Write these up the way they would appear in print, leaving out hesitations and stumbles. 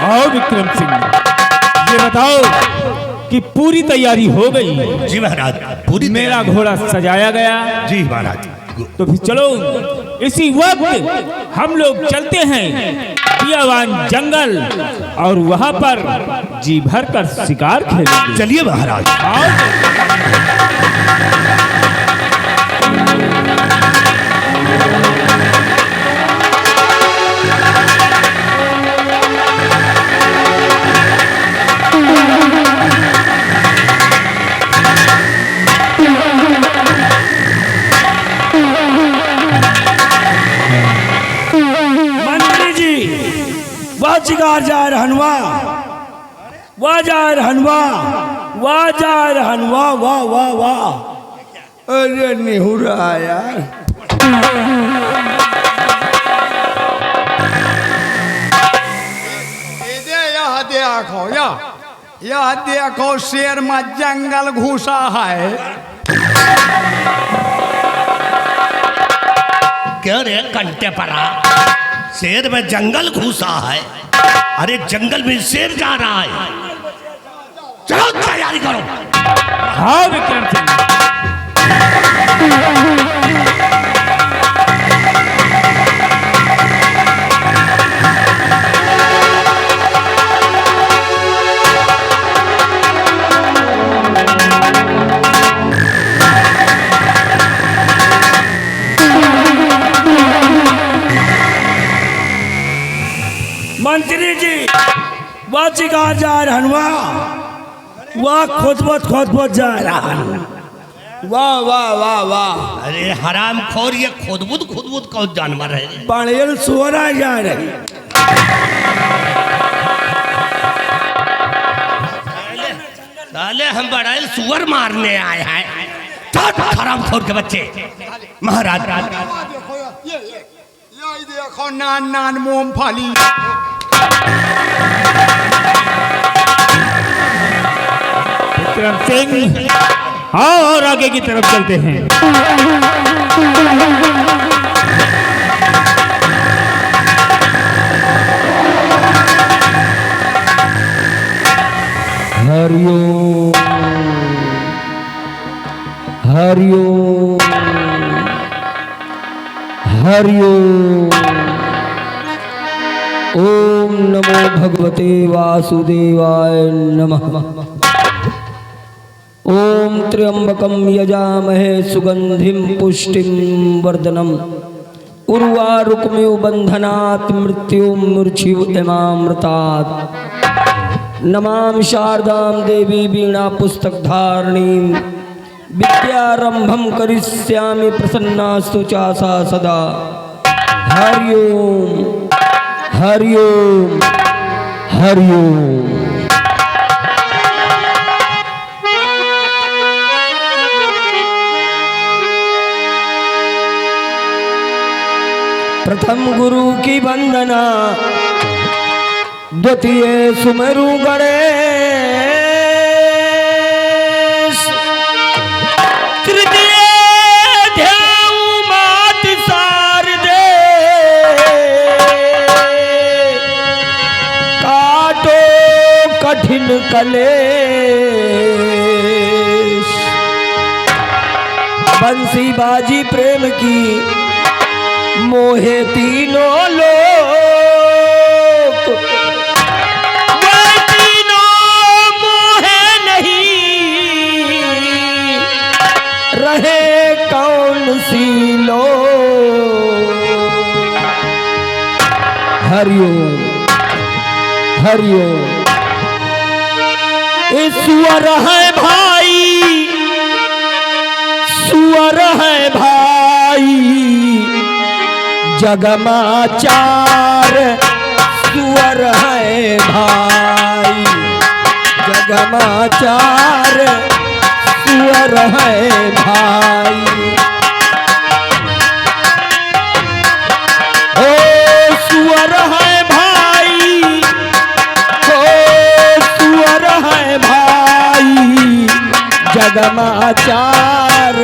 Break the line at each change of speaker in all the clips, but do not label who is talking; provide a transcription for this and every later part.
आओ विक्रम सिंह, ये बताओ कि पूरी तैयारी हो गई?
जी महाराज, पूरी
मेरा घोड़ा सजाया गया?
जी महाराज।
तो फिर चलो इसी वक्त हम लोग चलते हैं पियावान जंगल और वहां पर जी भर कर शिकार खेलेंगे।
चलिए महाराज।
शिकार जा रहनवा, वाह जा रहनवा, वाह जा रहनवा, वाह वाह वाह। अरे निहुरा यार,
यह देखो शेर में जंगल घुसा है।
क्या रे कंटे पड़ा, शेर में जंगल घुसा है? अरे जंगल में शेर जा रहा है, चलो तैयारी करो।
हाँ विक्रम सिंह।
मंत्री जी, वह शिकार जा रहनवा, वह खुदबुद जा रहा। वाह वाह वाह वाह।
अरे हराम खोर, ये खुदबुद कौन जानवर है?
बड़ेल सुअरा जा रही।
साले हम बड़ेल सुअर मारने आए हैं। हराम खोर के बच्चे। महाराज
देखो नान नान मूंगफली।
विक्रम सिंह, हाँ और आगे की तरफ चलते हैं।
हरिओम हरिओम हरिओम। ओम नमो भगवते वासुदेवाय नमः। ओम त्र्यंबकं यजामहे सुगंधिं पुष्टिं वर्धनम् उर्वारुकमिव बंधनात् मृत्युर्मुक्षिमामृतात्। नमामि शारदां देवी वीणा पुस्तकधारिणीं। विद्यारंभं करिष्यामि प्रसन्नास्तु च सा सदा। हरि ओम हरि ओम हरि ओम। प्रथम गुरु की वंदना, द्वितीय सुमेरु गणेश, तृतीय ध्याऊ मात शारदे। काटो कठिन कलेश, बंसी बाजी प्रेम की मोहे तीनों लोक। वे तीनों मोहे नहीं, रहे कौन सी लोक। हरिओम हरिओम। सुअर है भाई, सुअर है भाई, जगमाचार सुअर है भाई, जगमाचार सुअर है भाई। ओ सुअर है भाई, ओ सुअर है भाई, जगमाचार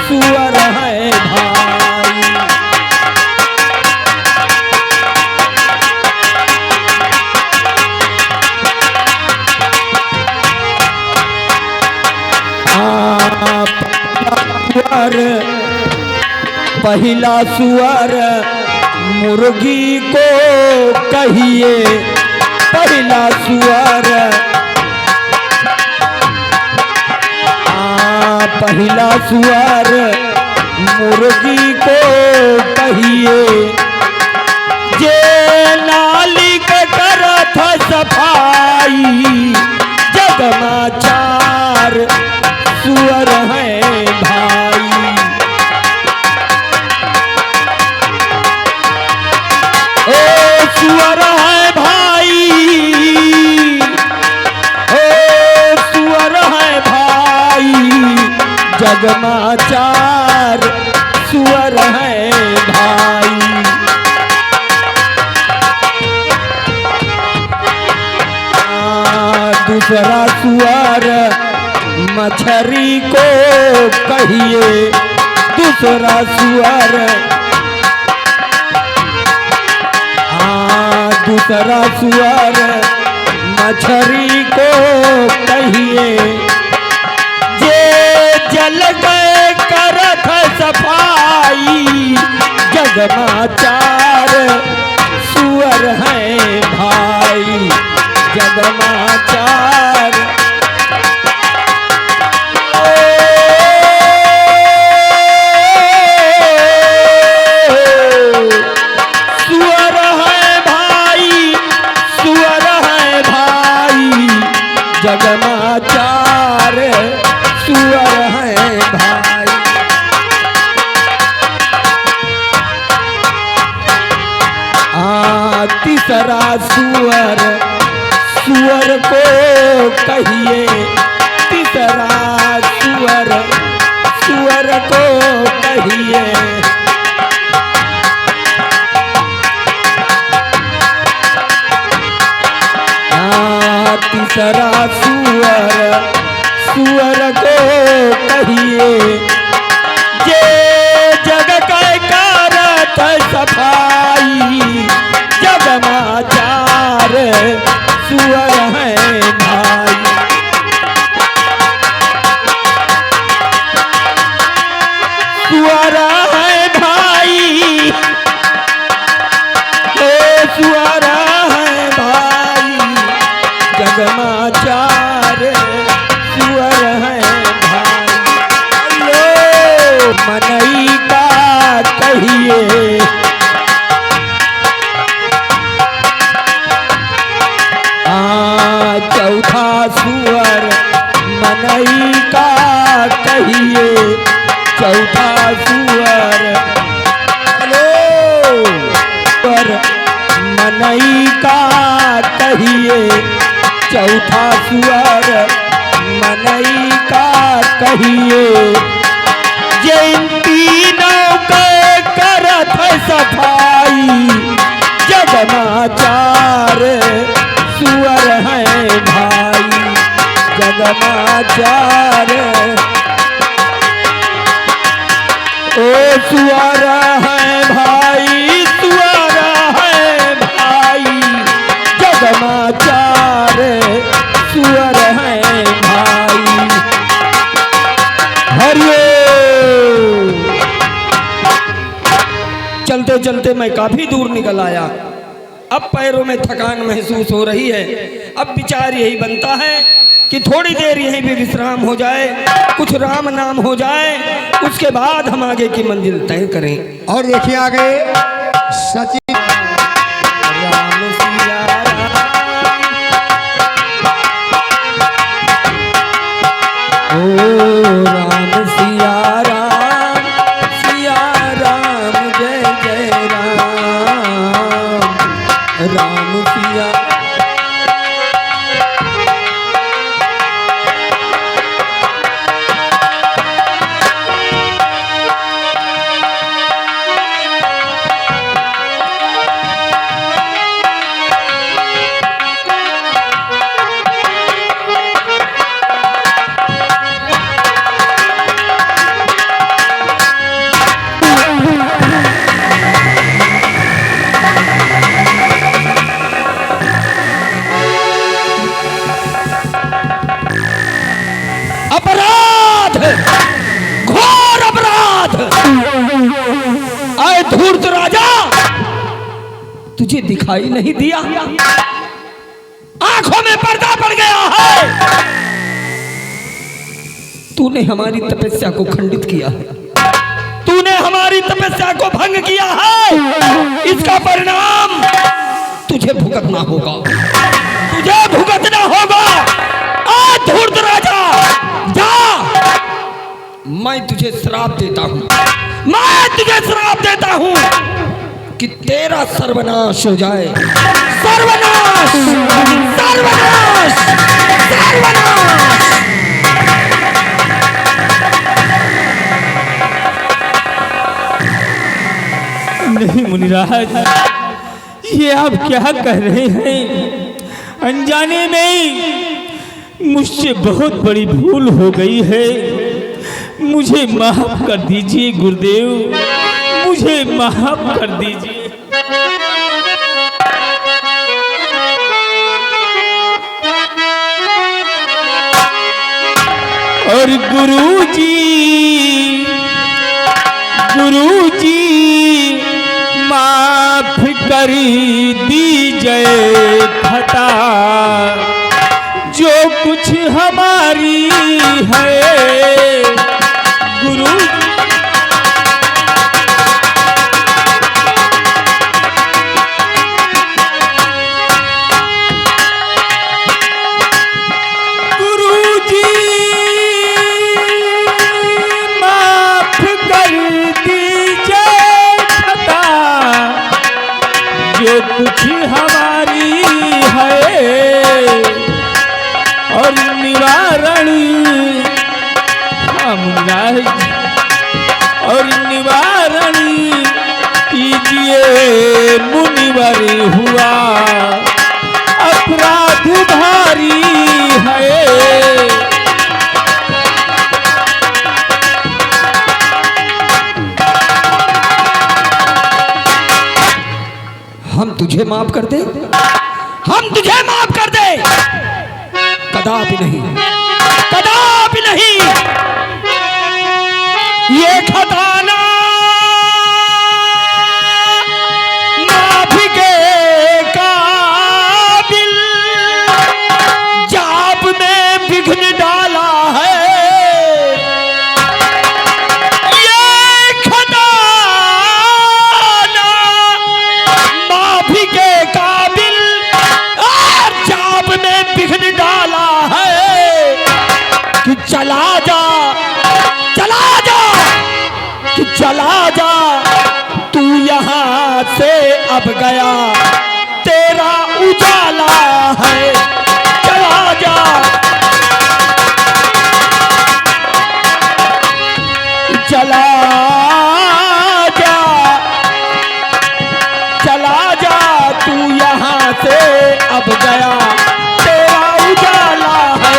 सुअर है भाई। पहला सुअर मुर्गी को कहिए, पहला सुअर पहला सुअर मुर्गी को कहिए, जे नाली के करत सफाई, जगमाचार सुअर है भाई। ओ सुअर है भाई, ओ सुअर है भाई, जगमाचार सुअर है भाई। दूसरा सुअर मछली को कहिए, दूसरा सुअर दूसरा सुअर मछली को कहिए, जे जल गए करत सफाई, जगमाचार सुअर है भाई, जगमाचार। सुअर है भाई, सुअर है भाई, जगमाचार सुअर है भाई। तीसरा सुअर सुअर को कहिए, तीसरा सुअर सुअर को कहिए, तीसरा सुअर सुअर को कहिए, जे जग के करत सफाई, जगमाचार सुअर है भाई। सुअर है भाई, ओ सुअर है भाई, जगमाचार सुअर है भाई। लो मनई का कहिए, चौथा सुअर मनई का कहिए, चौथा सुअर पर मनई का कहिए, चौथा सुअर मनई का कहिए, जिन तीनों के करत सफाई, जगमाचार सुअर है भाई, जगमाचार। ओ सुअर है भाई, सुअर है भाई, जगमाचार सुअर है भाई। हरिओ। चलते चलते मैं काफी दूर निकल आया, अब पैरों में थकान महसूस हो रही है। अब विचार यही बनता है कि थोड़ी देर यहीं भी विश्राम हो जाए, कुछ राम नाम हो जाए, उसके बाद हम आगे की मंजिल तय करें।
और देखिए आगे सचिन
राम सिया राम, ओ राम सिया राम, सिया राम जय जय राम, राम सिया। तुझे दिखाई नहीं दिया? आंखों में पर्दा पड़ गया है। तूने हमारी तपस्या को खंडित किया है, तूने हमारी तपस्या को भंग किया है। इसका परिणाम तुझे भुगतना होगा, तुझे भुगतना होगा। आज धूर्त राजा जा, मैं तुझे श्राप देता हूं, मैं तुझे श्राप देता हूं कि तेरा सर्वनाश हो जाए। सर्वनाश, सर्वनाश, सर्वनाश।
नहीं मुनिराज, ये आप क्या कह रहे हैं? अनजाने में मुझसे बहुत बड़ी भूल हो गई है। मुझे माफ कर दीजिए गुरुदेव, मुझे माफ कर दीजिए। और गुरुजी, गुरुजी माफ कर दीजिए खता जो कुछ हमारी है। गुरु गुरुजी माफ कर दीजिए खता जो कुछ हमारी है। और निवारण और निवारण कीजिए मुनिवर हुआ अपराध भारी है।
हम तुझे माफ कर दे, हम तुझे माफ कर दे? कदापि नहीं, कदापि नहीं। ये खजाना माफी के काबिल जाप में विघ्न डाला है। ये खजाना माफी के काबिल जाप में विघ्न डाला है। कि चला जा, चला जा, कि चला जा, तू यहाँ से अब गया, तेरा उजाला है। चला जा, चला जा, चला जा, तू यहाँ से अब गया, तेरा उजाला है।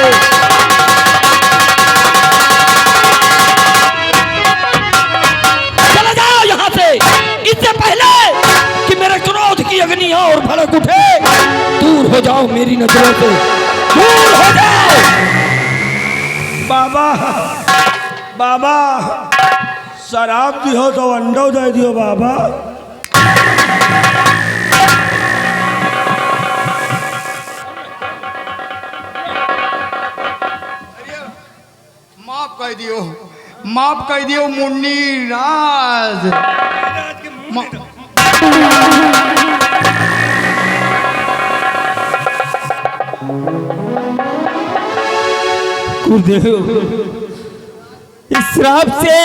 इससे पहले कि मेरे क्रोध की अग्नि और भड़क उठे, दूर हो जाओ मेरी नजरों से, दूर हो जाओ।
बाबा, बाबा शराब दियो तो अंडो दे दियो बाबा।
माफ कर दियो, माफ कर दियो मुन्नी राज।
गुरुदेव, इस श्राप से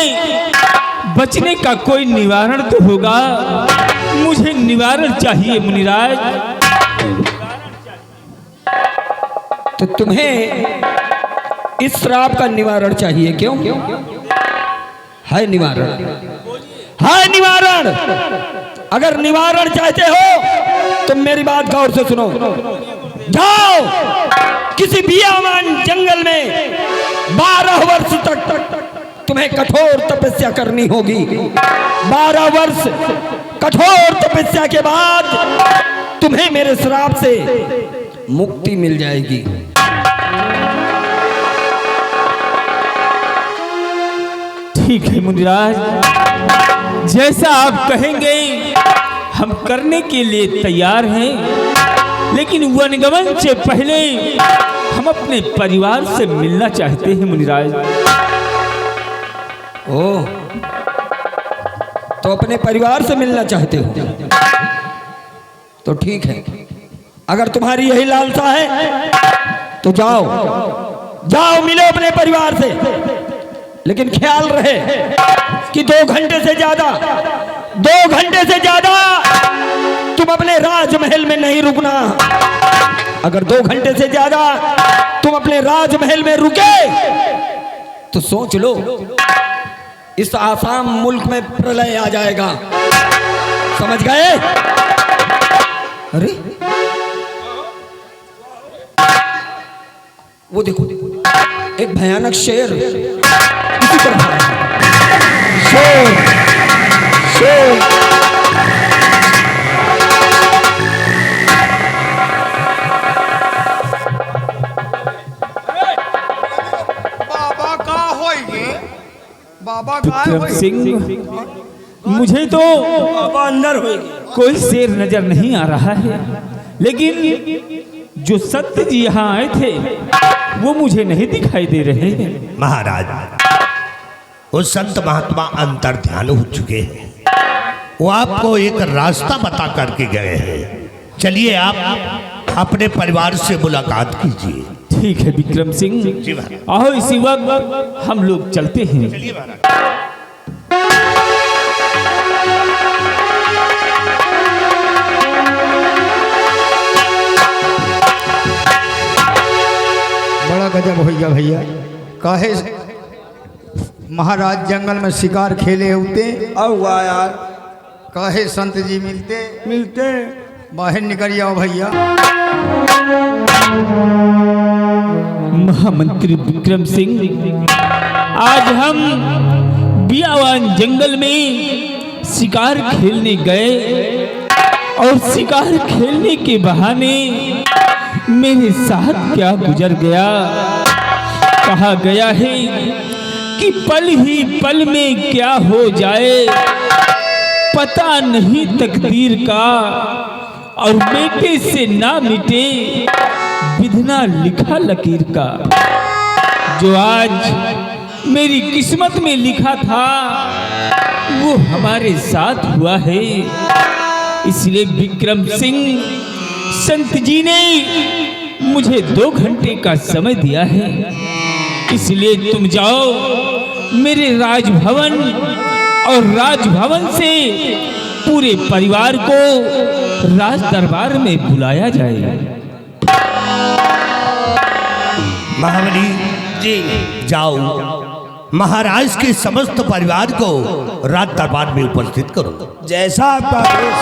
बचने का कोई निवारण तो होगा। मुझे निवारण चाहिए मुनिराज।
तो तुम्हें इस श्राप का निवारण चाहिए, क्यों? है निवारण, है निवारण। अगर निवारण चाहते हो तो मेरी बात गौर से सुनो। जाओ किसी बियावान जंगल में 12 वर्ष तक तुम्हें कठोर तपस्या करनी होगी। 12 वर्ष कठोर तपस्या के बाद तुम्हें मेरे श्राप से मुक्ति मिल जाएगी।
ठीक है मुनिराज, जैसा आप कहेंगे हम करने के लिए तैयार हैं, लेकिन वनगमन से पहले हम अपने परिवार से मिलना चाहते हैं मुनिराज।
ओ, तो अपने परिवार से मिलना चाहते हो तो ठीक है। अगर तुम्हारी यही लालसा है तो जाओ जाओ, मिलो अपने परिवार से, लेकिन ख्याल रहे कि 2 घंटे से ज्यादा तुम अपने राजमहल में नहीं रुकना। अगर 2 घंटे से ज्यादा तुम अपने राजमहल में रुके तो सोच लो, इस आसाम मुल्क में प्रलय आ जाएगा। समझ गए? अरे वो देखो, एक भयानक शेर इसी तरह आ रहा है। शेर
बाबा का होइगे? बाबा का
विक्रम सिंह, मुझे तो
बाबा अंदर हो
कोई शेर नजर नहीं आ रहा है, लेकिन जो सत्य जी यहाँ आए थे वो मुझे नहीं दिखाई दे रहे हैं।
महाराज, वो संत महात्मा अंतर ध्यान हो चुके हैं, वो आपको एक रास्ता बता करके गए हैं। चलिए आप अपने परिवार से मुलाकात कीजिए।
ठीक है विक्रम सिंह,
जी महाराज।
आओ इसी वक्त हम लोग चलते हैं।
चलिए महाराज।
बड़ा गजब हो गया भैया। काहे महाराज जंगल में शिकार खेले होते,
अब हुआ यार,
काहे संत जी मिलते,
मिलते
बाहर निकल जाओ भैया।
महामंत्री विक्रम सिंह, आज हम बियावान जंगल में शिकार खेलने गए और शिकार खेलने के बहाने मेरे साथ क्या गुजर गया। कहा गया है कि पल ही पल में क्या हो जाए पता नहीं तकदीर का, और बेटे से ना मिटे विधना लिखा लकीर का। जो आज मेरी किस्मत में लिखा था वो हमारे साथ हुआ है। इसलिए विक्रम सिंह, संत जी ने मुझे 2 घंटे का समय दिया है, इसलिए तुम जाओ मेरे राजभवन, और राजभवन से पूरे परिवार को राज दरबार में बुलाया जाए।
महाबली जी, जाओ महाराज के समस्त परिवार को राज दरबार में उपस्थित करो।
जैसा आपका आदेश।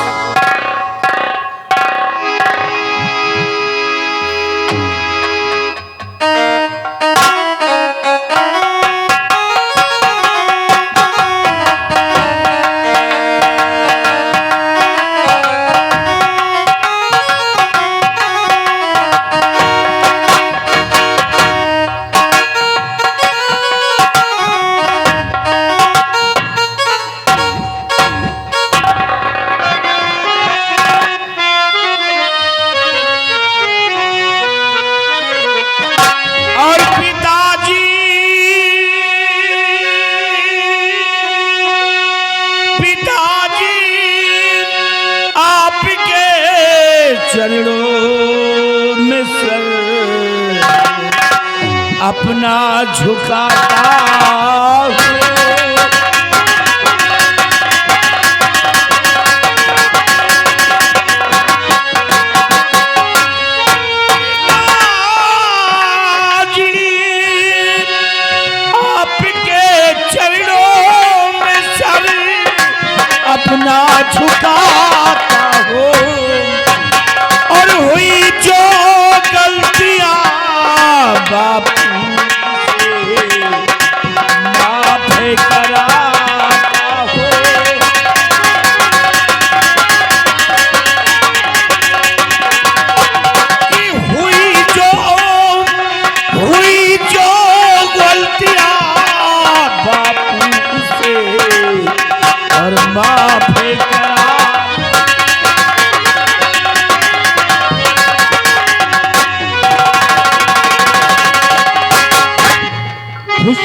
चरणों में सर अपना झुकाता हूँ। आपके चरणों में सर अपना झुकाता हूँ। और हुई जो गलतियां बापू से माफ कर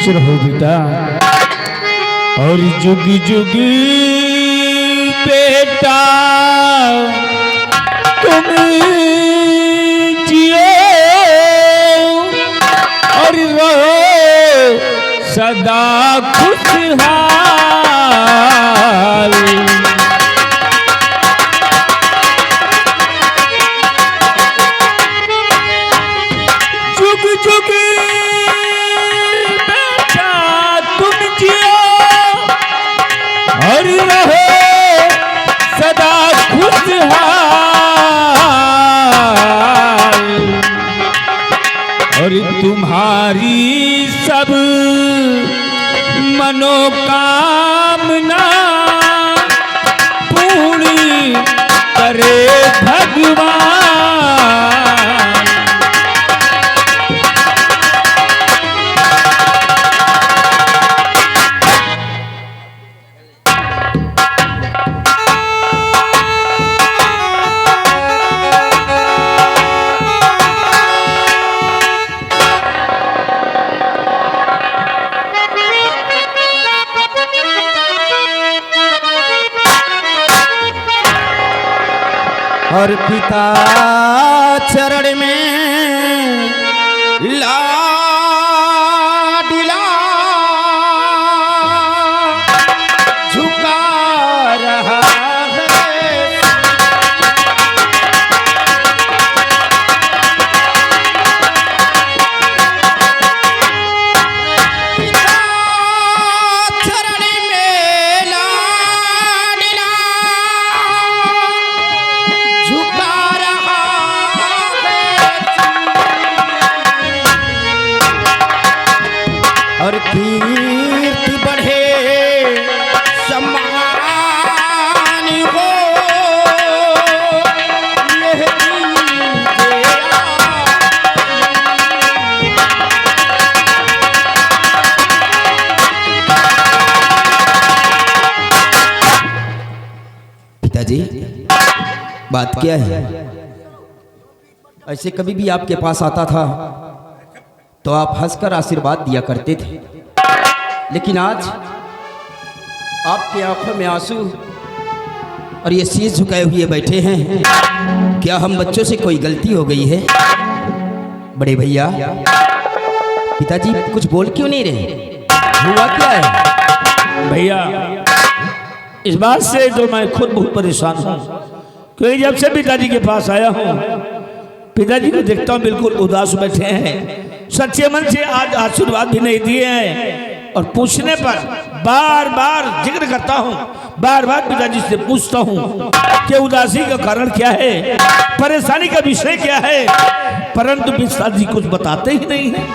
रहो बेटा, और जुग जुग बेटा तुम जियो और रहो सदा खुशहाल। जुग जुग बेटा तुम जियो और रहो सदा खुशहाल, और तुम्हारी सब मनोकामना पूरी करे भगवान।
और पिता चरण में लाडला झुका रहा है। पिता चरण में लाडला झुका रहा है, और कीर्ति बढ़े सम्मान हो यह पिताजी बात क्या है? ऐसे कभी भी आपके पास आता था तो आप हंसकर आशीर्वाद दिया करते थे, लेकिन आज आपकी आंखों में आंसू और ये शीश झुकाए हुए बैठे हैं। क्या हम बच्चों से कोई गलती हो गई है? बड़े भैया, पिताजी कुछ बोल क्यों नहीं रहे? हुआ क्या है?
भैया इस बात से तो मैं खुद बहुत परेशान हूँ, क्योंकि जब से पिताजी के पास आया हूँ पिताजी को देखता हूँ बिल्कुल उदास बैठे हैं, सच्चे मन से आज आशीर्वाद भी नहीं दिए हैं, और पूछने पर बार बार जिक्र करता हूँ, बार बार पिताजी से पूछता हूँ कि उदासी का कारण क्या है, परेशानी का विषय क्या है, परंतु पिताजी कुछ बताते ही नहीं है,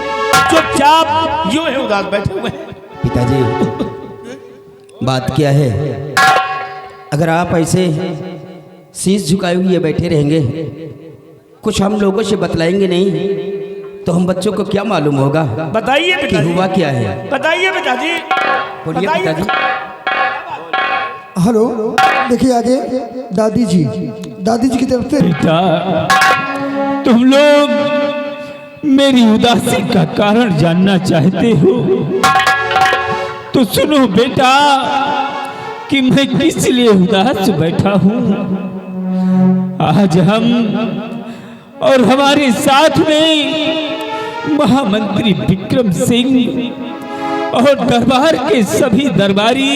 चुपचाप यूं है उदास बैठे हुए हैं।
पिताजी बात क्या है? अगर आप ऐसे शीश झुकाए हुए बैठे रहेंगे, कुछ हम लोगों से बतलाएंगे नहीं, तो हम बच्चों को क्या मालूम होगा?
बताइए
कि
पिताजी,
हुआ क्या है?
बताइए पिताजी,
बोलिए
बताइए।
पिताजी।
हेलो, देखिए आगे दादी जी की तरफ से।
बेटा तुम लोग मेरी उदासी का कारण जानना चाहते हो तो सुनो बेटा कि मैं किस लिए उदास बैठा हूँ। आज हम और हमारे साथ में महामंत्री विक्रम सिंह और दरबार के सभी दरबारी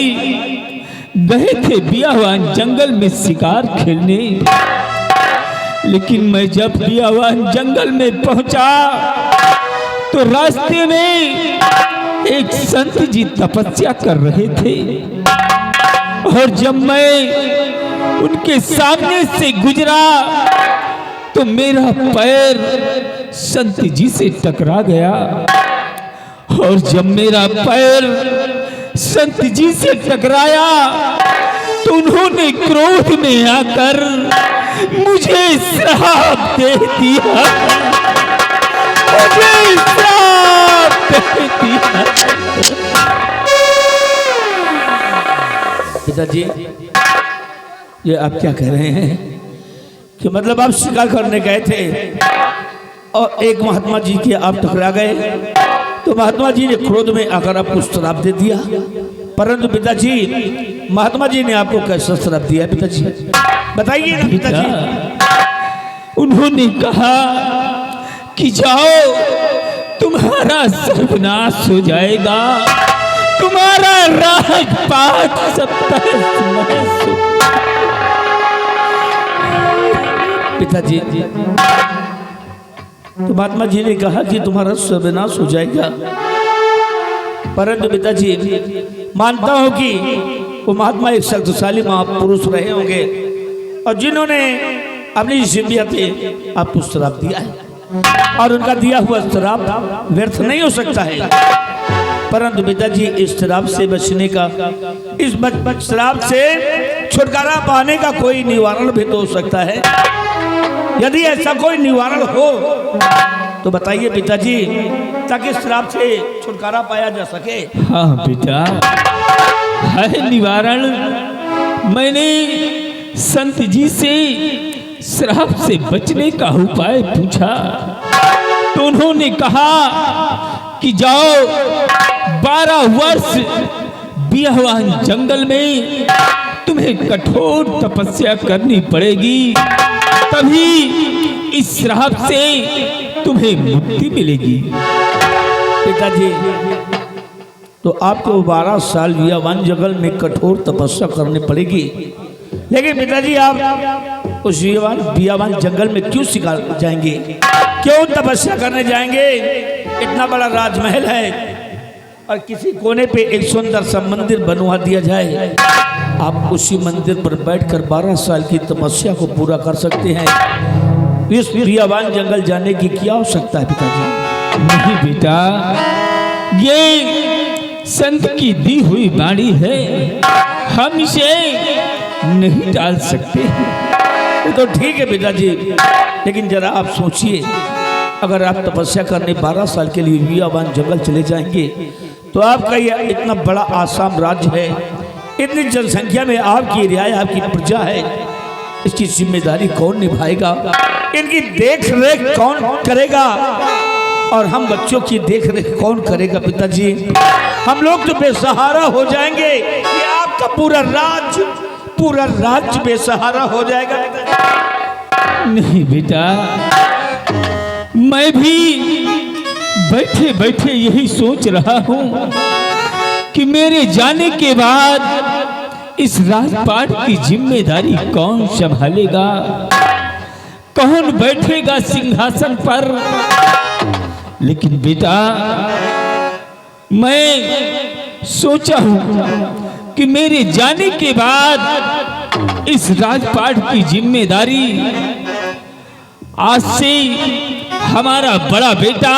गए थे बियावान जंगल में शिकार खेलने, लेकिन मैं जब बियावान जंगल में पहुंचा तो रास्ते में एक संत जी तपस्या कर रहे थे, और जब मैं उनके सामने से गुजरा तो मेरा पैर संत जी से टकरा गया, और जब मेरा पैर संत जी से टकराया तो उन्होंने क्रोध में आकर मुझे श्राप दे दिया, मुझे श्राप दे दिया।
पिताजी ये आप क्या कह रहे हैं कि मतलब आप शिकार करने गए थे और एक महात्मा जी के आप टकरा गए, तो महात्मा जी ने क्रोध में आकर आपको श्राप दे दिया। परंतु पिताजी, महात्मा जी ने आपको कैसा श्राप दिया पिताजी, बताइए ना पिताजी।
उन्होंने कहा कि जाओ, तुम्हारा सर्वनाश हो जाएगा, तुम्हारा राजपाट सब तहस-नहस हो।
पिताजी, तो महात्मा जी ने कहा कि तुम्हारा सर्वनाश हो जाएगा। परंतु पिताजी, मानता हूं कि वो महात्मा एक शक्तिशाली महापुरुष रहे होंगे और जिन्होंने अपनी जिम्मेदारी पे आपको श्राप दिया है और उनका दिया हुआ श्राप व्यर्थ नहीं हो सकता है। परंतु पिताजी, इस श्राप से बचने का, इस श्राप से छुटकारा पाने का कोई निवारण भी तो हो सकता है। यदि ऐसा कोई निवारण हो तो बताइए पिताजी, ताकि श्राप से छुटकारा पाया जा सके।
हाँ बेटा, है निवारण। मैंने संत जी से श्राप से बचने का उपाय पूछा तो उन्होंने कहा कि जाओ, 12 वर्ष बियावान जंगल में तुम्हें कठोर तपस्या करनी पड़ेगी, तभी इस श्राप से तुम्हें मुक्ति मिलेगी।
पिताजी, तो आपको 12 साल बियावान जंगल में कठोर तपस्या करनी पड़ेगी, लेकिन पिताजी आप उस बियावान जंगल में क्यों शिकार जाएंगे, क्यों तपस्या करने जाएंगे? इतना बड़ा राजमहल है और किसी कोने पे एक सुंदर सा मंदिर बनवा दिया जाए, आप उसी मंदिर पर बैठकर 12 साल की तपस्या को पूरा कर सकते हैं। इस बियावान जंगल जाने की क्या आवश्यकता है पिताजी?
नहीं बेटा, ये संत की दी हुई वाणी है, हम इसे नहीं टाल सकते।
वो तो ठीक है पिताजी, लेकिन जरा आप सोचिए, अगर आप तपस्या करने 12 साल के लिए बियावान जंगल चले जाएंगे तो आपका यह इतना बड़ा आसाम राज्य है, इतनी जनसंख्या में आपकी रियायत, आपकी प्रजा है, इसकी जिम्मेदारी कौन निभाएगा? इनकी देख रेख कौन करेगा? और हम बच्चों की देख रेख कौन करेगा पिताजी? हम लोग तो बेसहारा हो जाएंगे, ये आपका पूरा राज्य बेसहारा हो जाएगा।
नहीं बेटा, मैं भी बैठे बैठे यही सोच रहा हूँ कि मेरे जाने के बाद इस राजपाट की जिम्मेदारी कौन संभालेगा, कौन बैठेगा सिंहासन पर। लेकिन बेटा, मैं सोचा हूं कि मेरे जाने के बाद इस राजपाट की जिम्मेदारी आज से हमारा बड़ा बेटा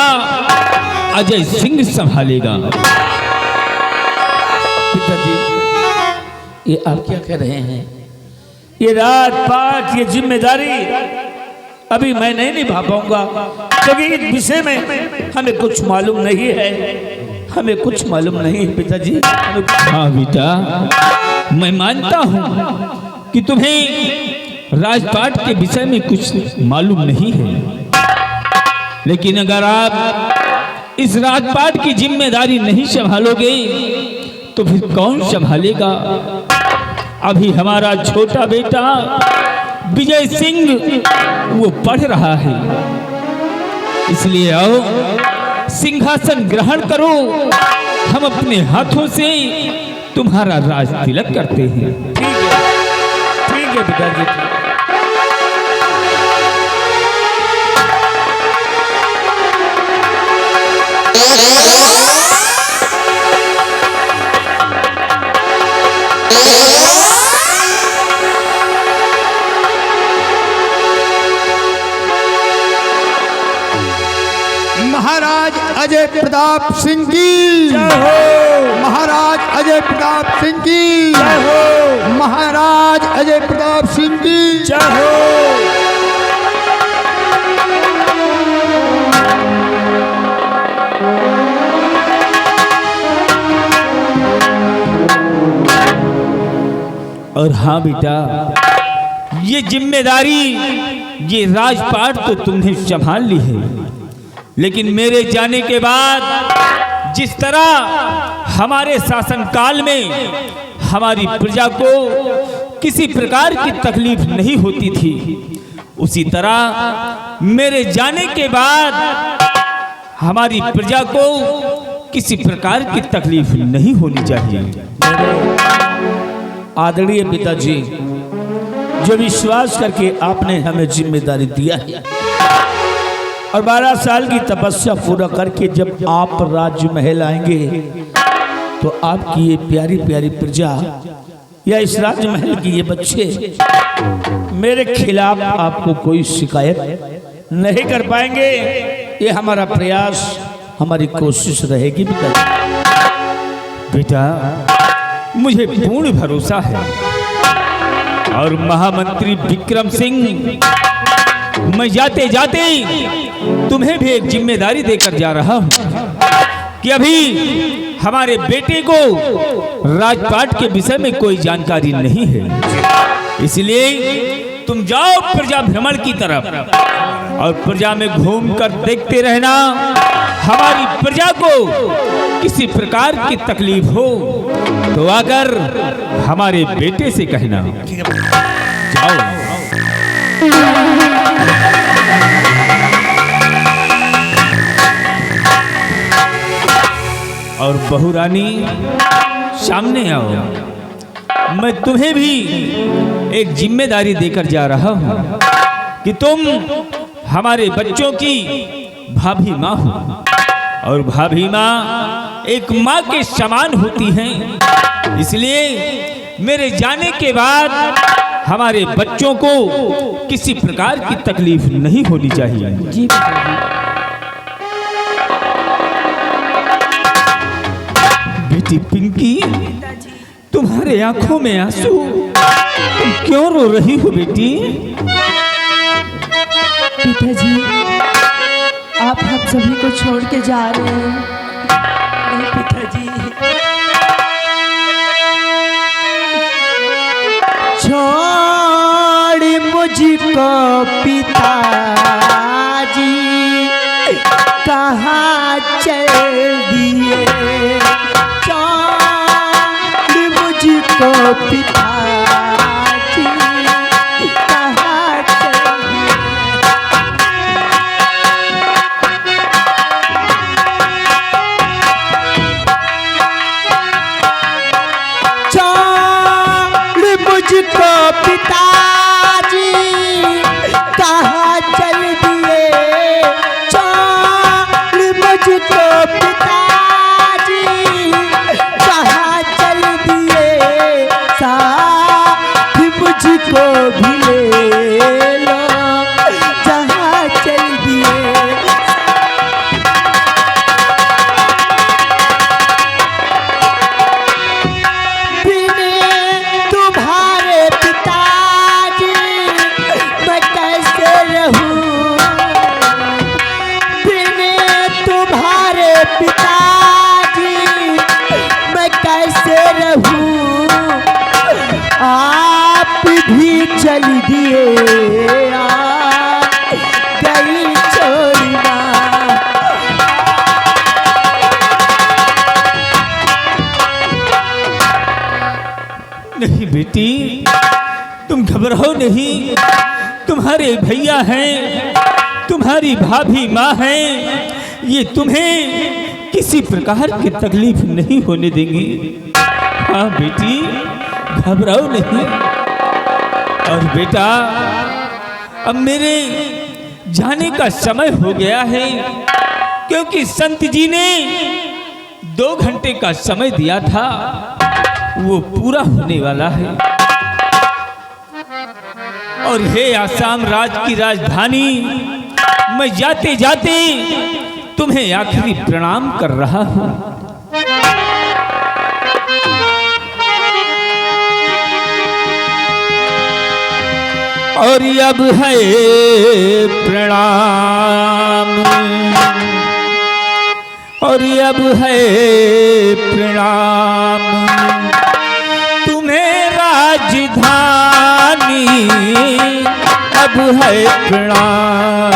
अजय सिंह संभालेगा।
पिताजी, ये आप क्या कह रहे हैं? ये राजपाट, ये जिम्मेदारी अभी मैं नहीं निभा पाऊंगा, क्योंकि इस विषय में हमें कुछ मालूम नहीं है, हमें कुछ मालूम नहीं है पिताजी।
हाँ बेटा, मैं मानता हूं कि तुम्हें राजपाट के विषय में कुछ मालूम नहीं है, लेकिन अगर आप इस राजपाट की जिम्मेदारी नहीं संभालोगे तो फिर कौन संभालेगा? अभी हमारा छोटा बेटा विजय सिंह वो पढ़ रहा है, इसलिए आओ सिंहासन ग्रहण करो, हम अपने हाथों से तुम्हारा राज तिलक करते हैं।
ठीक है पिताजी।
महाराज अजय प्रताप सिंह की जय हो। महाराज अजय प्रताप सिंह की जय हो। महाराज अजय प्रताप सिंह की जय हो।
और हाँ बेटा, ये जिम्मेदारी, ये राजपाट तो तुमने संभाल ली है, लेकिन मेरे जाने के बाद जिस तरह हमारे शासनकाल में हमारी प्रजा को किसी प्रकार की तकलीफ नहीं होती थी, उसी तरह मेरे जाने के बाद हमारी प्रजा को किसी प्रकार की तकलीफ नहीं होनी चाहिए।
आदरणीय पिताजी, जो विश्वास करके आपने हमें जिम्मेदारी दिया है और 12 साल की तपस्या पूरा करके जब आप राजमहल आएंगे तो आपकी ये प्यारी प्यारी प्रजा या इस राजमहल की ये बच्चे मेरे खिलाफ आपको कोई शिकायत नहीं कर पाएंगे। ये हमारा प्रयास, हमारी कोशिश रहेगी
बेटा। मुझे पूर्ण भरोसा है और महामंत्री विक्रम सिंह, मैं जाते जाते तुम्हें भी एक जिम्मेदारी देकर जा रहा हूं कि अभी हमारे बेटे को राजपाट के विषय में कोई जानकारी नहीं है, इसलिए तुम जाओ प्रजा भ्रमण की तरफ और प्रजा में घूमकर देखते रहना। हमारी प्रजा को किसी प्रकार की तकलीफ हो तो आकर हमारे बेटे से कहना। जाओ। और बहू रानी सामने आओ। मैं तुम्हें भी एक जिम्मेदारी देकर जा रहा हूं कि तुम हमारे बच्चों की भाभी माँ हो और भाभी माँ एक माँ के समान होती हैं, इसलिए मेरे जाने के बाद हमारे बच्चों को किसी प्रकार की तकलीफ नहीं होनी चाहिए।
जी
बेटी पिंकी, तुम्हारे आंखों में आंसू, तुम क्यों रो रही हो बेटी?
पिताजी, आप हम सभी को छोड़ के जा रहे हैं। नहीं पिताजी,
छोड़ मुझको पिताजी कहाँ चल दिए, छोड़ मुझको पिताजी कहाँ चल दिए। छोड़ मुझको पिताजी कहाँ चल दिए, छोड़ मुझको पिताजी कहाँ चल दिए, साथ मुझको भी ले लो जहाँ चल दिए। बिने तुम्हारे पिताजी मैं कैसे रहूं, बिने तुम्हारे पिताजी मैं कैसे रहूं, आप भी चल दिए गई छोड़ना।
नहीं बेटी, तुम घबराओ नहीं। तुम्हारे भैया हैं, तुम्हारी भाभी माँ हैं, ये तुम्हें किसी प्रकार की तकलीफ नहीं होने देंगी। हाँ बेटी, घबराओ नहीं। और बेटा, अब मेरे जाने का समय हो गया है, क्योंकि संत जी ने 2 घंटे का समय दिया था, वो पूरा होने वाला है। और हे आसाम राज की राजधानी, मैं जाते जाते तुम्हें आखिरी प्रणाम कर रहा हूं। और अब है प्रणाम, और अब है प्रणाम तुम्हें राजधानी, अब है प्रणाम।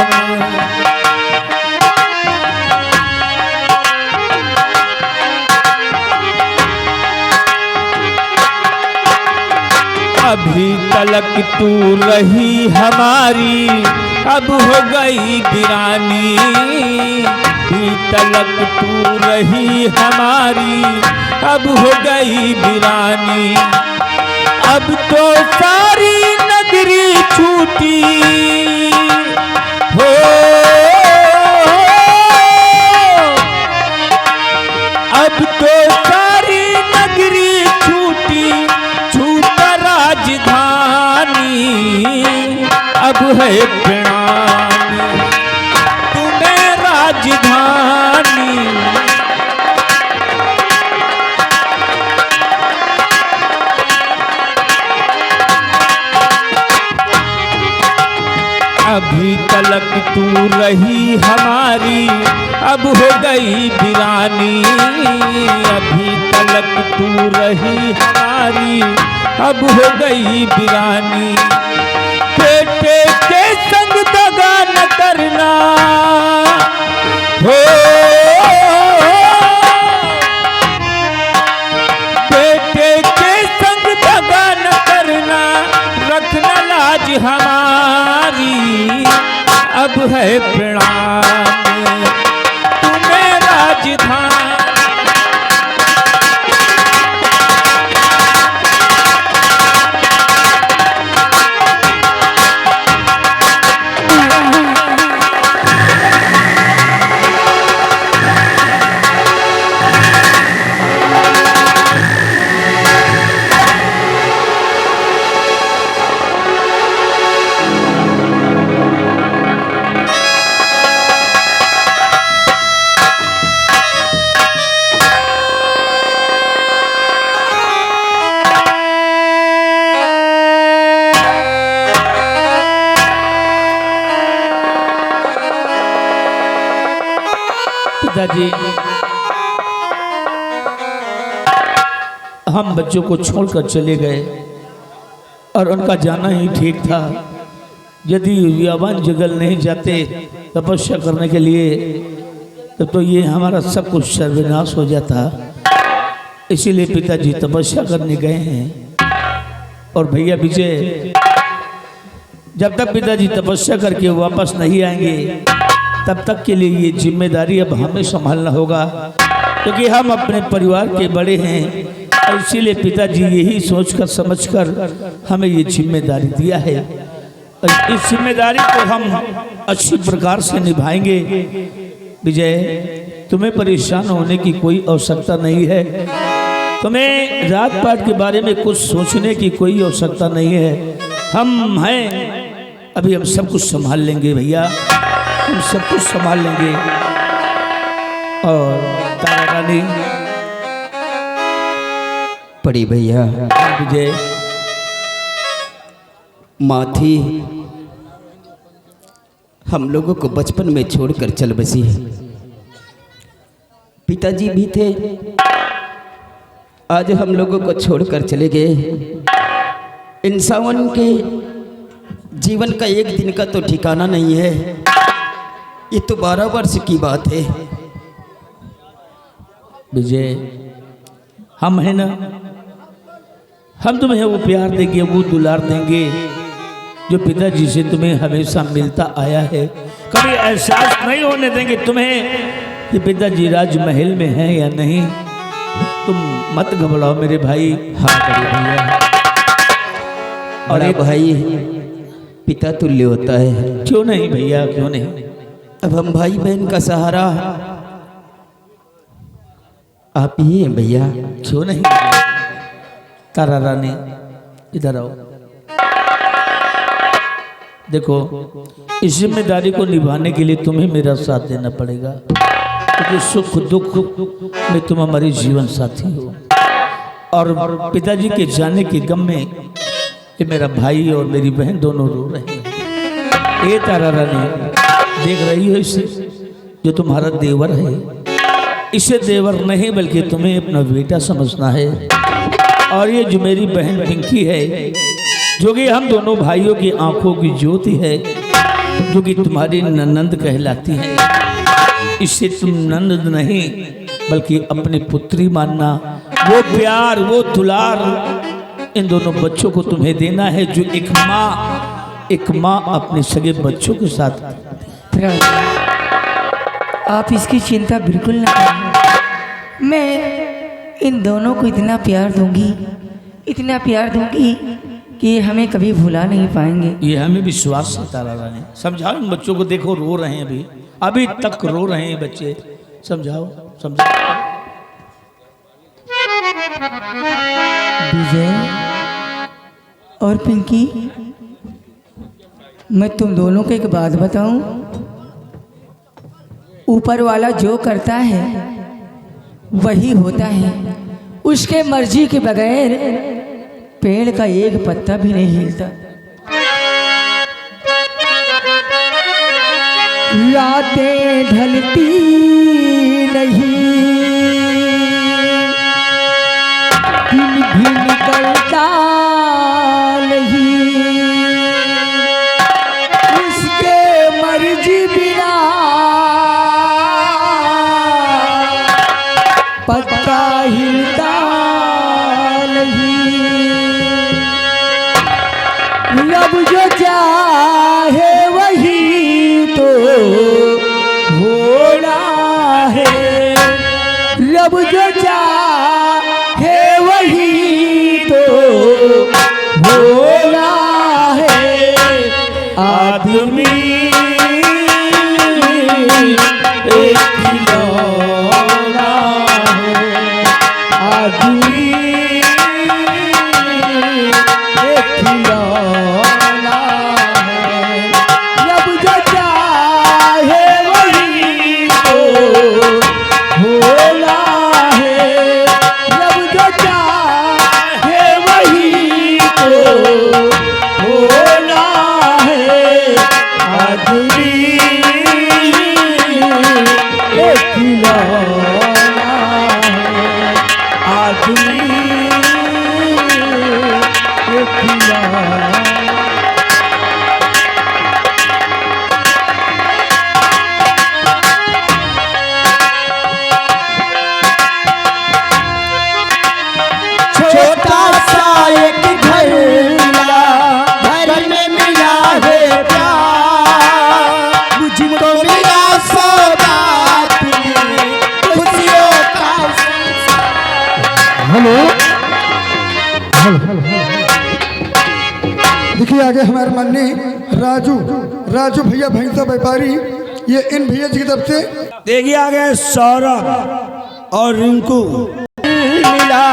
तलक तू रही हमारी अब हो गई वीरानी, अभी तलक तू रही हमारी अब हो गई वीरानी। अब तो सारी नगरी छूटी हो, अब तो सारी नगरी छूटी छूट राजधानी, अब है प्रणामी तुम्हें राजधानी। अभी तलक तू रही हमारी अब हो गई वीरानी, अभी तलक तू रही हमारी अब हो गई वीरानी। बेटे के संग दगा न करना हो, बेटे के संग दगा न करना, रखना लाज हमारी अब है प्रणाम तुम्हें राजधानी। पिताजी, हम बच्चों को छोड़कर चले गए और उनका जाना ही ठीक था। यदि यवन जंगल नहीं जाते तपस्या करने के लिए तो ये हमारा सब कुछ सर्वनाश हो जाता। इसीलिए पिताजी तपस्या करने गए हैं। और भैया विजय, जब तक पिताजी तपस्या करके वापस नहीं आएंगे तब तक के लिए ये जिम्मेदारी अब हमें संभालना होगा, क्योंकि हम अपने परिवार के बड़े हैं। और इसीलिए पिताजी यही सोचकर समझकर हमें ये जिम्मेदारी दिया है। और इस जिम्मेदारी को हम अच्छी प्रकार से निभाएंगे। विजय, तुम्हें परेशान होने की कोई आवश्यकता नहीं है, तुम्हें रात पात के बारे में कुछ सोचने की कोई आवश्यकता नहीं है। हम हैं, अभी हम सब कुछ संभाल लेंगे भैया, हम सब कुछ संभाल लेंगे। और तारा रानी,
पड़ी भैया
विजय,
माँ थी, हम लोगों को बचपन में छोड़कर चल बसी। पिताजी भी थे, आज हम लोगों को छोड़कर चले गए। इंसान के जीवन का एक दिन का तो ठिकाना नहीं है, ये तो 12 वर्ष की बात है।
विजय, हम हैं ना, हम तुम्हें वो प्यार देंगे, वो दुलार देंगे जो पिताजी से तुम्हें हमेशा मिलता आया है। कभी एहसास नहीं होने देंगे तुम्हें कि पिताजी राजमहल में हैं या नहीं। तुम मत घबराओ मेरे भाई।
हाँ बड़े भैया, और एक भाई पिता तुल्य होता है।
क्यों नहीं भैया, क्यों नहीं।
अब हम भाई बहन का सहारा आप ही हैं भैया।
क्यों नहीं। तारा रानी, इधर आओ। देखो, इस जिम्मेदारी को निभाने के लिए तुम्हें मेरा साथ देना पड़ेगा, क्योंकि सुख दुख में तुम हमारी जीवन साथी हो। और पिताजी के जाने के गम में ये मेरा भाई और मेरी बहन दोनों रो रहे हैं। ये तारा रानी, देख रही हो इसे, जो तुम्हारा देवर है, इसे देवर नहीं बल्कि तुम्हें अपना बेटा समझना है। और ये जो मेरी बहन पिंकी है, जो कि हम दोनों भाइयों की आंखों की ज्योति है, जो कि तुम्हारी ननंद कहलाती है, इसे तुम ननंद नहीं बल्कि अपनी पुत्री मानना। वो प्यार, वो दुलार
इन दोनों बच्चों को तुम्हें देना है जो एक माँ अपने सगे बच्चों के साथ।
आप इसकी चिंता बिल्कुल ना करें। मैं इन दोनों को इतना प्यार दूंगी कि ये हमें कभी भुला नहीं पाएंगे।
ये हमें विश्वास है तारा रानी। समझाओ इन बच्चों को, देखो रो रहे हैं, अभी तक रो रहे हैं बच्चे। समझाओ।
विजय और पिंकी, मैं तुम दोनों को एक बात बताऊं, ऊपर वाला जो करता है वही होता है। उसके मर्जी के बगैर पेड़ का एक पत्ता भी नहीं हिलता। रातें ढलती नहीं, दिन भी निकलता नहीं, उसके मर्जी बिना पत्ता हिलता नहीं। रब जो चाहे वही तो होना है, रब जो चाहे वही तो होना है। आदमी एक खिलौना है, आदमी एक खिलौना है। रब जो चाहे वही तो होना है, रब जो चाहे वही तो होना है। आदमी एक खिलौना है, आदमी एक खिलौना। छोटा सा एक घर मिला, घर में मिला है प्यार, मुझको मिला सौगात में खुशियों का संसार।
हेलो देखिए आगे हमारे माननीय राजू भैया भैंसा व्यापारी, ये इन भैया जी की तरफ से
देखिए आगे सौरभ और रिंकू।
मिला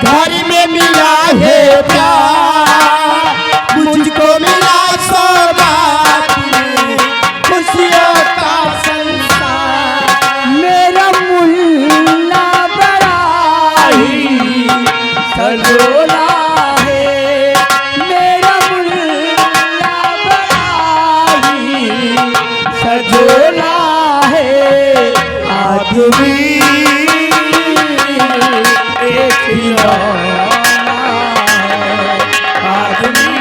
घर में मिला है प्यार, मुझको मिला सौगात में खुशियों का संसार।
मेरा मुल्ला बड़ा ही सजोला है, मेरा मुल्ला बड़ा ही सजोला है। आदमी एक खिलौना है, आदमी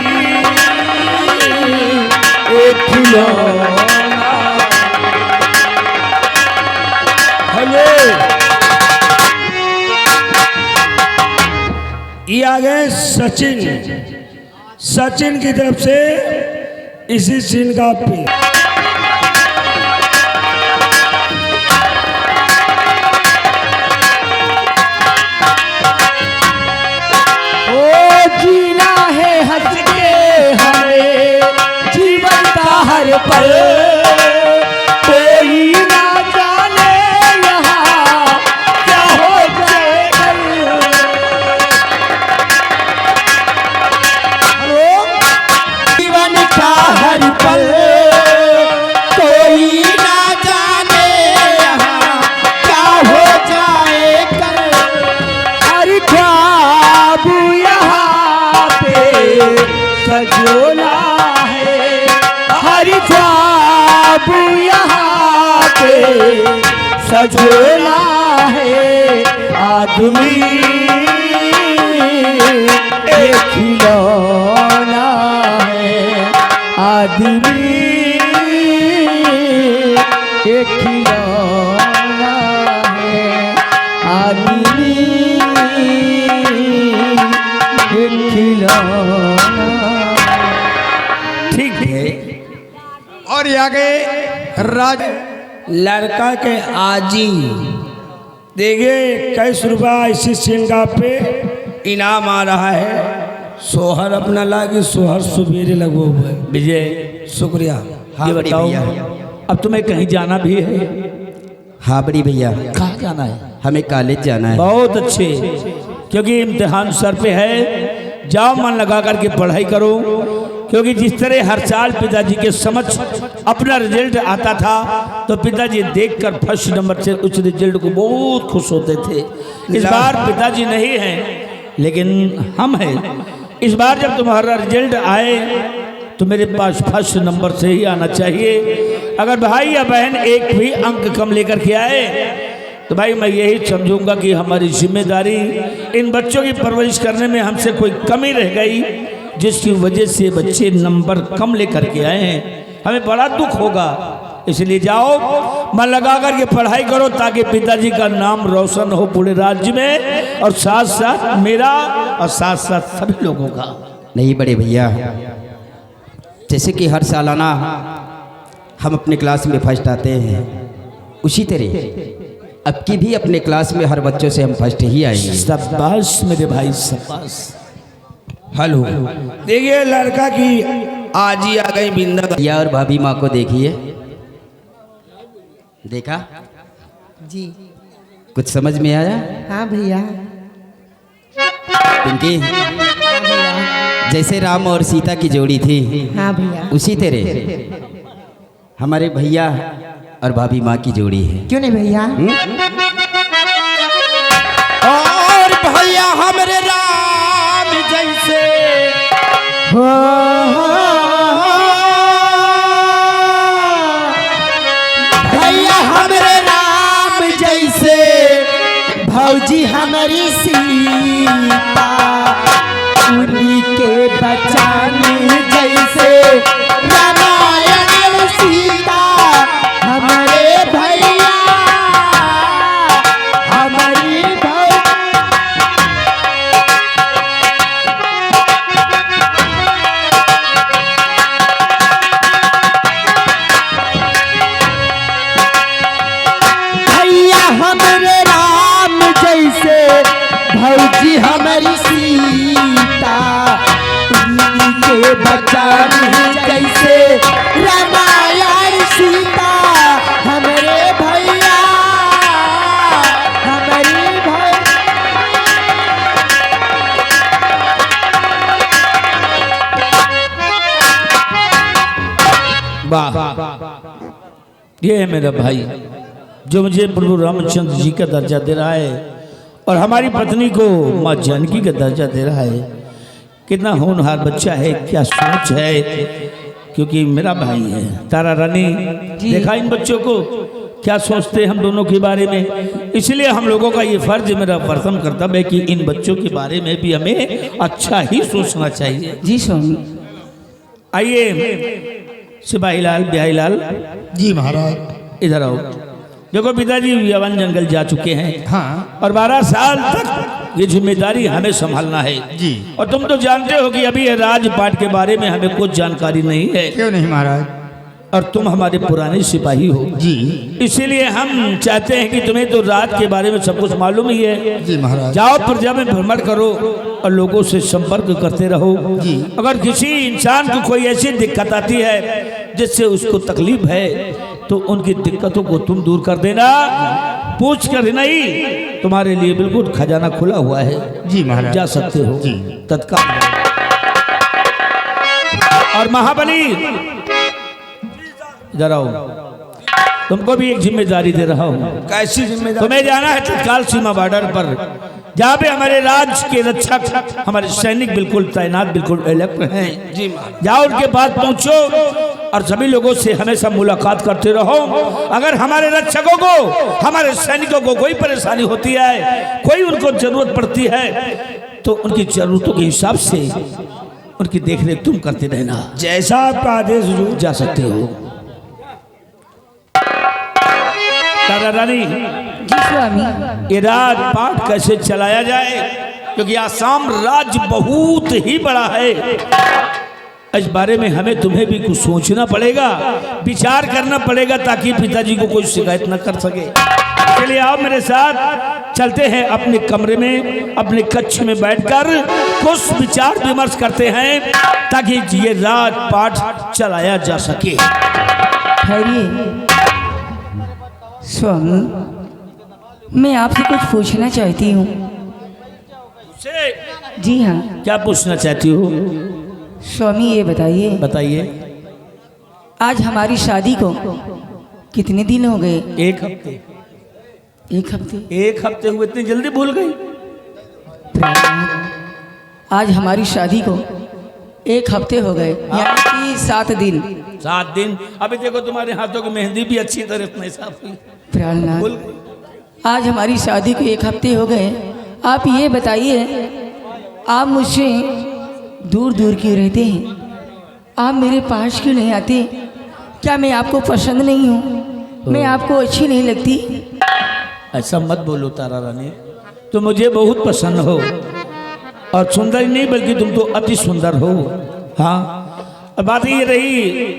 एक खिलौना। हेलो, ये आ गए सचिन की तरफ से इसी सीन का पिन। जीना है हंस के हमें जीवन का हर पल, कोई ना जाने यहाँ क्या हो जाए कल।
जीवन का हर पल, कोई ना जाने यहाँ क्या हो जाए कल।
हर ख्वाब यहाँ पे सजोला है, हर ख्वाब यहाँ पे सजोला है। आदमी एक खिलौना है, आदमी एक खिलौना है, आदमी एक खिलौना।
और आगे राज
लड़का के आजी देखिए 21 रुपया इसी सिंगा पे इनाम आ रहा है। सोहर अपना लागे, सोहर सुबेरे लगो हुए।
विजय
शुक्रिया।
हाँ
ये
बड़ी
बताओ,
भैया।
अब तुम्हें कहीं जाना भी है?
हाँ बड़ी भैया,
कहाँ जाना है?
हमें कॉलेज जाना है।
बहुत अच्छे, क्योंकि इम्तिहान सर पे है। जाओ मन लगा करके पढ़ाई करो, क्योंकि जिस तरह हर साल पिताजी के समक्ष अपना रिजल्ट आता था तो पिताजी देखकर फर्स्ट नंबर से उस रिजल्ट को बहुत खुश होते थे। इस बार पिताजी नहीं हैं, लेकिन हम हैं। इस बार जब तुम्हारा रिजल्ट आए तो मेरे पास फर्स्ट नंबर से ही आना चाहिए। अगर भाई या बहन एक भी अंक कम लेकर के आए तो भाई मैं यही समझूंगा कि हमारी जिम्मेदारी इन बच्चों की परवरिश करने में हमसे कोई कमी रह गई, जिसकी वजह से बच्चे नंबर कम लेकर के आए हैं। हमें बड़ा दुख होगा। इसलिए जाओ मन लगा करके पढ़ाई करो, ताकि पिताजी का नाम रोशन हो पूरे राज्य में, और साथ साथ मेरा और साथ साथ सभी लोगों का।
नहीं बड़े भैया, जैसे कि हर सालाना हम अपने क्लास में फर्स्ट आते हैं, उसी तरह अब की भी अपने क्लास में हर बच्चों से हम फर्स्ट ही आएंगे।
शाबाश मेरे भाई, शाबाश।
हेलो, देखिए लड़का की आजी आ गई बिंदा।
भैया और भाभी माँ को देखिए, देखा
जी।
कुछ समझ में आया?
हाँ भैया।
पिंकी, जैसे राम और सीता की जोड़ी थी,
हाँ भैया।
उसी तरह हमारे भैया और भाभी माँ की जोड़ी है।
क्यों नहीं भैया?
और भैया हमरे राम जैसे भैया हमरे राम जैसे भौजी हमारी सीता, उन्हीं के बचाने जैसे रामायण सीता हमारे भैया हमारी भैया हमरे राम जैसे भौजी हमारी सीता, उन्हीं के बचाने जैसे रामायण सीता हमारे भैया हमारी
वाह, ये है मेरा भाई जो मुझे प्रभु रामचंद्र जी का दर्जा दे रहा है, और हमारी पत्नी को माँ जानकी का दर्जा दे रहा है। कितना होनहार बच्चा है, क्या सोच है, क्योंकि मेरा भाई है। तारा रानी, देखा इन बच्चों को क्या सोचते हैं हम दोनों के बारे में। इसलिए हम लोगों का ये फर्ज, मेरा प्रथम कर्तव्य है कि इन बच्चों के बारे में भी हमें अच्छा ही सोचना चाहिए।
जी स्वामी।
आइए सिपाही लाल, बिहारी लाल,
जी महाराज।
इधर आओ। देखो पिताजी यवन जंगल जा चुके हैं,
हाँ
और 12 साल तक ये जिम्मेदारी हमें संभालना है
जी।
और तुम तो जानते हो कि अभी ये राजपाट के बारे में हमें कुछ जानकारी नहीं है,
क्यों नहीं महाराज?
और तुम हमारे पुराने सिपाही हो
जी
इसीलिए हम चाहते हैं कि तुम्हें तो राज के बारे में सब कुछ मालूम ही है।
जी महाराज।
जाओ प्रजा में भ्रमण करो और लोगों से संपर्क करते रहो।
जी।
अगर किसी इंसान को कोई ऐसी दिक्कत आती है जिससे उसको तकलीफ है तो उनकी दिक्कतों को तुम दूर कर देना। पूछ कर नहीं, तुम्हारे लिए बिल्कुल खजाना खुला हुआ है।
जी महाराज।
जा सकते हो
जी।
तत्काल। और महाबली इधर आओ, तुमको भी एक जिम्मेदारी दे रहा हूँ।
कैसी जिम्मेदारी?
तुम्हें जाना है तत्काल सीमा बॉर्डर पर, जहाँ पे हमारे राज्य के रक्षक, हमारे सैनिक बिल्कुल तैनात, बिल्कुल अलर्ट हैं।
जी महाराज।
जाओ उनके पास पहुँचो और सभी लोगों से हमेशा मुलाकात करते रहो। अगर हमारे रक्षकों को, हमारे सैनिकों को कोई परेशानी होती है, कोई उनको जरूरत पड़ती है, तो उनकी जरूरतों के हिसाब से उनकी देखरेख तुम करते रहना।
जैसा आपका आदेश हुजूर।
जा सकते हो। तारा रानी,
जी स्वामी।
ये राजपाट कैसे चलाया जाए, क्योंकि आसाम राज्य बहुत ही बड़ा है इस बारे में हमें तुम्हें भी कुछ सोचना पड़ेगा, विचार करना पड़ेगा, ताकि पिताजी को कोई शिकायत न कर सके। चलिए आओ मेरे साथ, चलते हैं अपने कमरे में, अपने कक्ष में बैठकर कुछ विचार विमर्श करते हैं, ताकि ये राजपाट चलाया जा सके।
ठहरिए स्वामी, मैं आपसे कुछ पूछना चाहती हूँ। जी हाँ।
क्या पूछना चाहती हो?
स्वामी ये बताइए।
बताइए।
आज हमारी शादी को कितने दिन हो गए?
1 हफ्ते।
1 हफ्ते?
1 हफ्ते हुए, इतनी जल्दी भूल गई?
आज हमारी शादी को 1 हफ्ते हो गए, यानी कि 7 दिन।
7 दिन? अभी देखो तुम्हारे हाथों की मेहंदी भी अच्छी तरह नहीं साफ हुई।
प्राणनाथ, आज हमारी शादी को 1 हफ्ते हो गए। आप ये बताइए, आप मुझसे दूर दूर क्यों रहते हैं? आप मेरे पास क्यों नहीं आते? क्या मैं आपको पसंद नहीं हूँ? मैं आपको अच्छी नहीं लगती?
ऐसा मत बोलो तारा रानी, तुम मुझे बहुत पसंद हो, और सुंदर ही नहीं बल्कि तुम तो अति सुंदर हो। हाँ, अब बात ये रही,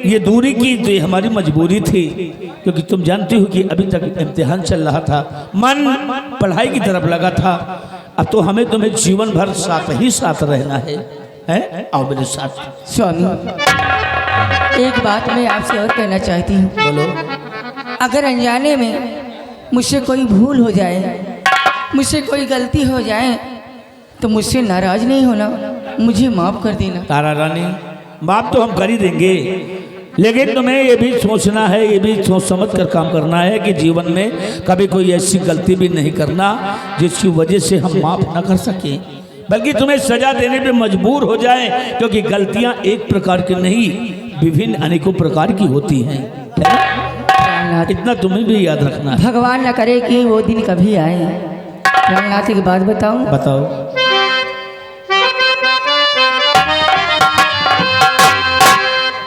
ये दूरी की तो ये हमारी मजबूरी थी, क्योंकि तुम जानती हो कि अभी तक इम्तिहान चल रहा था, मन पढ़ाई की तरफ लगा था। अब तो हमें तुम्हें जीवन भर साथ ही साथ रहना है। आओ मेरे साथ।
स्वामी, एक बात मैं आपसे और कहना चाहती हूँ।
बोलो।
अगर अनजाने में मुझसे कोई भूल हो जाए, मुझसे कोई गलती हो जाए, तो मुझसे नाराज नहीं होना, मुझे माफ़ कर देना।
तारा रानी, माफ़ तो हम कर ही देंगे, लेकिन तुम्हें ये भी सोचना है, ये भी सोच समझ कर काम करना है कि जीवन में कभी कोई ऐसी गलती भी नहीं करना जिसकी वजह से हम माफ़ न कर सकें, बल्कि तुम्हें सजा देने पे मजबूर हो जाए, क्योंकि गलतियां एक प्रकार की नहीं, विभिन्न अनेकों प्रकार की होती हैं। इतना तुम्हें भी याद रखना है।
भगवान न करे कि वो दिन कभी आए। प्राणनाथ, एक बात बताऊं?
बताओ।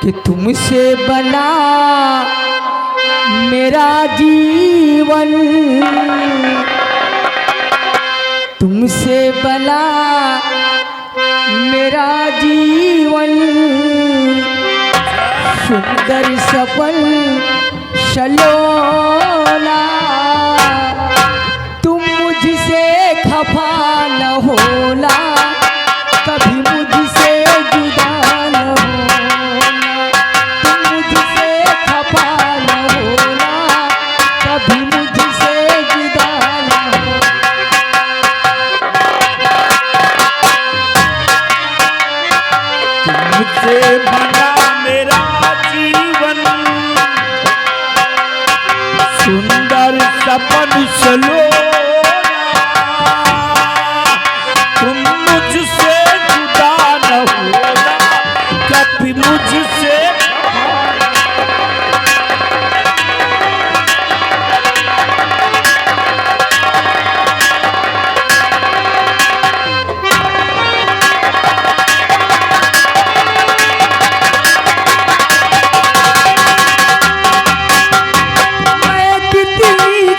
कि तुमसे बना मेरा जीवन, तुमसे बना मेरा जीवन, सुंदर सफल सलोना, तुम मुझसे खफा न होना, कभी मुझसे जुदा न होना, तुम मुझसे खफा न होना, कभी मुझसे जुदा न होना।
तुमसे बना मेरा जीवन, सुंदर सपन सलोना, तुम मुझसे जुदा न होना, कभी मुझसे।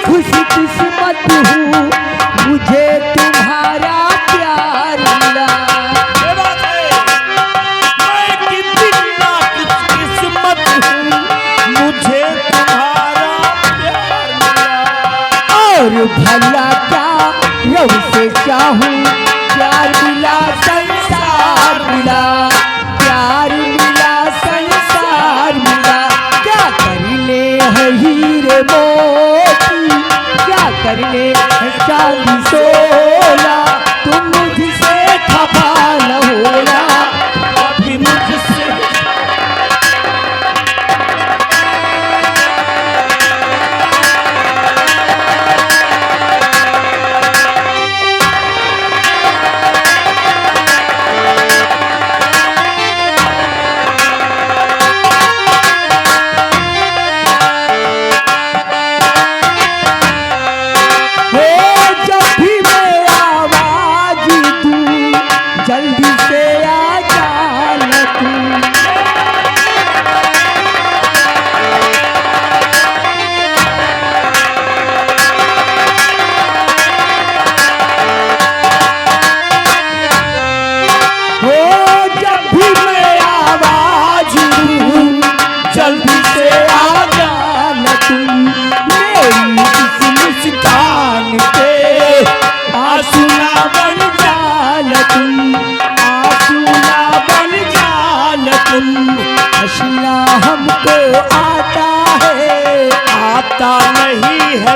खुशकिस्मत हूँ, मुझे तुम्हारा प्यार मिला।
मैं कितना खुशकिस्मत हूँ, मुझे तुम्हारा प्यार मिला।
और भला क्या रब से चाहूँ, प्यार मिला संसार मिला, प्यार मिला संसार मिला। क्या कर ले है हीरे मोती, क्या कर ले है चांदी सोना, तुम मुझसे खफा न होना,
कभी मुझसे।
जब भी मैं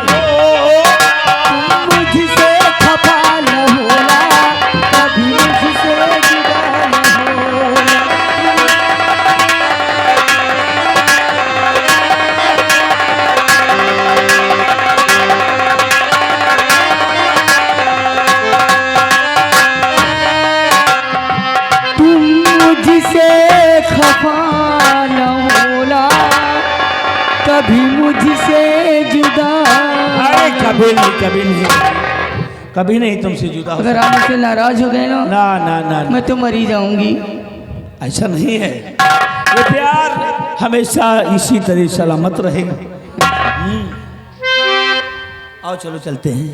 करो
मुझसे खफा न होना, कभी मुझसे जुदा न होना। तुम मुझसे खफा न होना, कभी मुझसे जुदा।
अरे कभी नहीं, कभी नहीं, कभी नहीं तुमसे जुदा हो
अगर आप मुझसे नाराज हो गए ना,
ना ना ना,
मैं तो मरी जाऊंगी।
ऐसा नहीं है। ये प्यार हमेशा इसी तरह सलामत रहेगा। आओ चलो चलते हैं।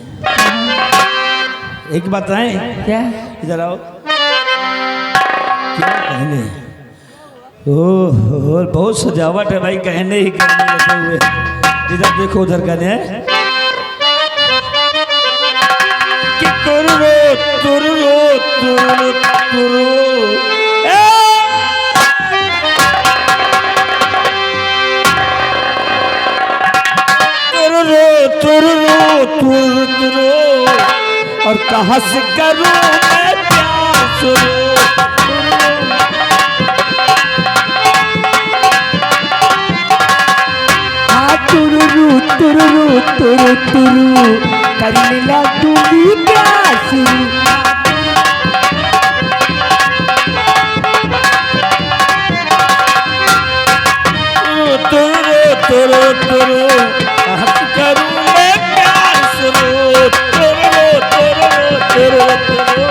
एक बात है,
क्या?
इधर आओ। क्या कहने, ओह बहुत सजावट है भाई, कहने ही करने लगे हुए। इधर देखो, उधर कहने हैं कि तुररो तुररो तुररो तुररो तुररो तुररो तुर तुरो, और कहाँ से करूं मैं प्यार शुरू।
तुरु तुरु तुरु तुरु करने लगूंगी प्यार शुरू।
तुरु तुरु तुरु हंस करूं मैं प्यार शुरू। तुरु तुरु तुरु तुरु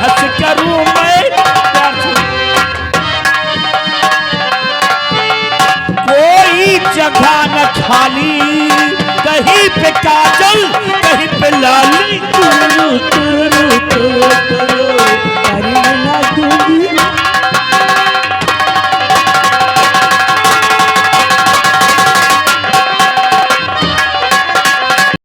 हंस करूं मैं प्यार शुरू। कोई जगह न खाली, कहीं पे काजल कहीं पे लाली। तुरु तुरु तुरु